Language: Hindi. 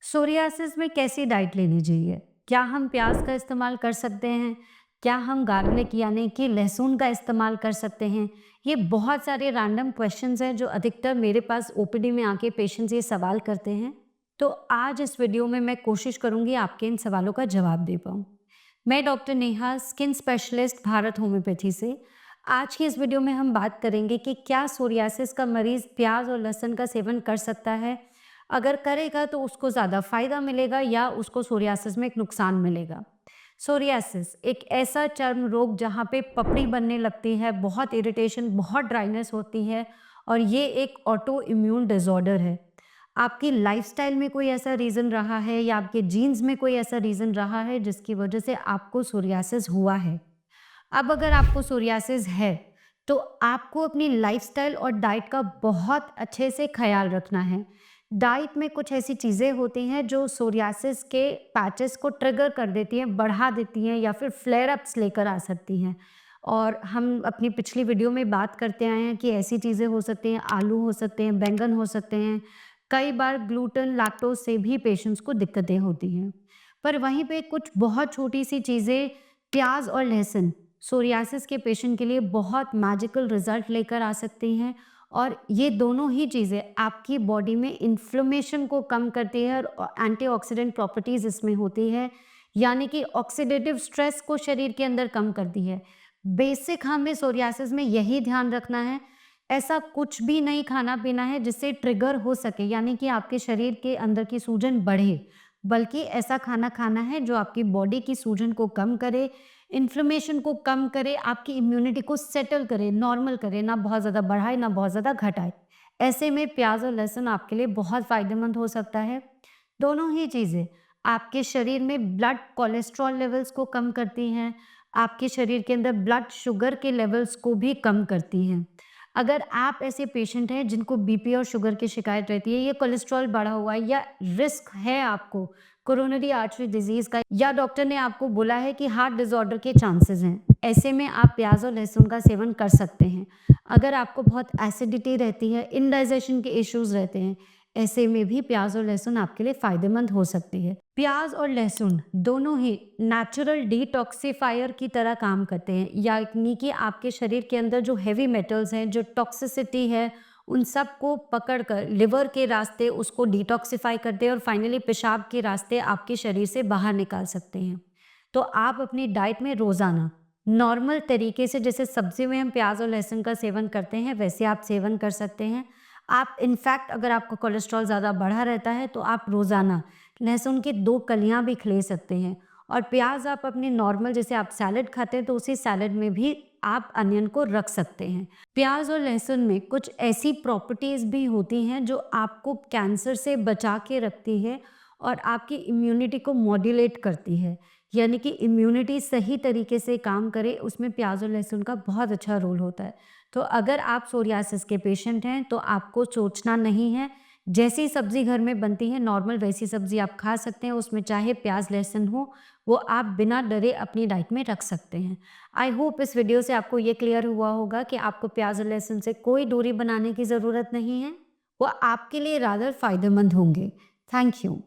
सोरियासिस में कैसी डाइट लेनी चाहिए? क्या हम प्याज का इस्तेमाल कर सकते हैं? क्या हम गार्लिक यानी कि लहसुन का इस्तेमाल कर सकते हैं? ये बहुत सारे रैंडम क्वेश्चंस हैं जो अधिकतर मेरे पास ओपीडी में आके पेशेंट्स ये सवाल करते हैं। तो आज इस वीडियो में मैं कोशिश करूंगी आपके इन सवालों का जवाब दे पाऊँ। मैं doctor Neha, skin specialist, Bharat homeopathy से। आज की इस वीडियो में हम बात करेंगे कि क्या सोरियासिस का मरीज प्याज और लहसुन का सेवन कर सकता है? अगर करेगा तो उसको ज़्यादा फायदा मिलेगा या उसको सोरियासिस में एक नुकसान मिलेगा। सोरियासिस एक ऐसा चर्म रोग जहाँ पे पपड़ी बनने लगती है, बहुत इरिटेशन, बहुत ड्राइनेस होती है और ये एक ऑटो इम्यून डिसऑर्डर है। आपकी लाइफस्टाइल में कोई ऐसा रीज़न रहा है या आपके जीन्स में कोई ऐसा रीज़न रहा है जिसकी वजह से आपको सोरियासिस हुआ है। अब अगर आपको सोरियासिस है तो आपको अपनी लाइफस्टाइल और डाइट का बहुत अच्छे से ख्याल रखना है। डाइट में कुछ ऐसी चीज़ें होती हैं जो सोरियासिस के पैचेस को ट्रिगर कर देती हैं, बढ़ा देती हैं या फिर फ्लेयर अप्स लेकर आ सकती हैं। और हम अपनी पिछली वीडियो में बात करते आए हैं कि ऐसी चीज़ें हो सकती हैं, आलू हो सकते हैं, बैंगन हो सकते हैं। कई बार ग्लूटेन, लैक्टोज से भी पेशेंट्स को दिक्कतें होती हैं। पर वहीं पे कुछ बहुत छोटी सी चीज़ें, प्याज और लहसुन सोरियासिस के पेशेंट के लिए बहुत मैजिकल रिजल्ट लेकर आ सकती हैं। और ये दोनों ही चीज़ें आपकी बॉडी में इन्फ्लेमेशन को कम करती है और एंटीऑक्सीडेंट प्रॉपर्टीज़ इसमें होती है, यानी कि ऑक्सीडेटिव स्ट्रेस को शरीर के अंदर कम करती है। बेसिक हमें सोरियासिस में यही ध्यान रखना है, ऐसा कुछ भी नहीं खाना-पीना है जिससे ट्रिगर हो सके, यानी कि आपके शरीर के अंदर की सूजन बढ़े, बल्कि ऐसा खाना खाना है जो आपकी बॉडी की सूजन को कम करे, इन्फ्लेमेशन को कम करे, आपकी इम्यूनिटी को सेटल करे, नॉर्मल करे, ना बहुत ज़्यादा बढ़ाए, ना बहुत ज़्यादा घटाए। ऐसे में प्याज़ और लहसुन आपके लिए बहुत फ़ायदेमंद हो सकता है। दोनों ही चीज़ें आपके शरीर में ब्लड कोलेस्ट्रॉल लेवल्स को कम करती हैं, आपके शरीर के अंदर ब्लड शुगर के लेवल्स को भी कम करती हैं। अगर आप ऐसे पेशेंट हैं जिनको बीपी और शुगर की शिकायत रहती है, ये कोलेस्ट्रॉल बढ़ा हुआ है या रिस्क है आपको कोरोनरी आर्टरी डिजीज़ का, या डॉक्टर ने आपको बोला है कि हार्ट डिसऑर्डर के चांसेस हैं, ऐसे में आप प्याज और लहसुन का सेवन कर सकते हैं। अगर आपको बहुत एसिडिटी रहती है, इंडाइजेशन के इश्यूज़ रहते हैं, ऐसे में भी प्याज और लहसुन आपके लिए फ़ायदेमंद हो सकती है। प्याज और लहसुन दोनों ही नेचुरल डिटॉक्सिफायर की तरह काम करते हैं, यानी कि आपके शरीर के अंदर जो हेवी मेटल्स हैं, जो टॉक्सिसिटी है, उन सब को पकड़कर लिवर के रास्ते उसको डिटॉक्सिफाई करते हैं और फाइनली पेशाब के रास्ते आपके शरीर से बाहर निकाल सकते हैं। तो आप अपनी डाइट में रोज़ाना नॉर्मल तरीके से, जैसे सब्ज़ी में हम प्याज और लहसुन का सेवन करते हैं, वैसे आप सेवन कर सकते हैं। आप इनफैक्ट अगर आपका कोलेस्ट्रॉल ज़्यादा बढ़ा रहता है तो आप रोज़ाना लहसुन की 2 कलियाँ भी ले सकते हैं। और प्याज आप अपनी नॉर्मल, जैसे आप सैलेड खाते हैं तो उसी सैलेड में भी आप अनियन को रख सकते हैं। प्याज और लहसुन में कुछ ऐसी प्रॉपर्टीज़ भी होती हैं जो आपको कैंसर से बचा के रखती है और आपकी इम्यूनिटी को मॉड्यूलेट करती है, यानी कि इम्यूनिटी सही तरीके से काम करे, उसमें प्याज और लहसुन का बहुत अच्छा रोल होता है। तो अगर आप सोरियासिस के पेशेंट हैं तो आपको सोचना नहीं है, जैसी सब्जी घर में बनती है नॉर्मल वैसी सब्जी आप खा सकते हैं, उसमें चाहे प्याज लहसुन हो, वो आप बिना डरे अपनी डाइट में रख सकते हैं। आई होप इस वीडियो से आपको ये क्लियर हुआ होगा कि आपको प्याज और लहसुन से कोई दूरी बनाने की ज़रूरत नहीं है, वो आपके लिए रादर फ़ायदेमंद होंगे। Thank you.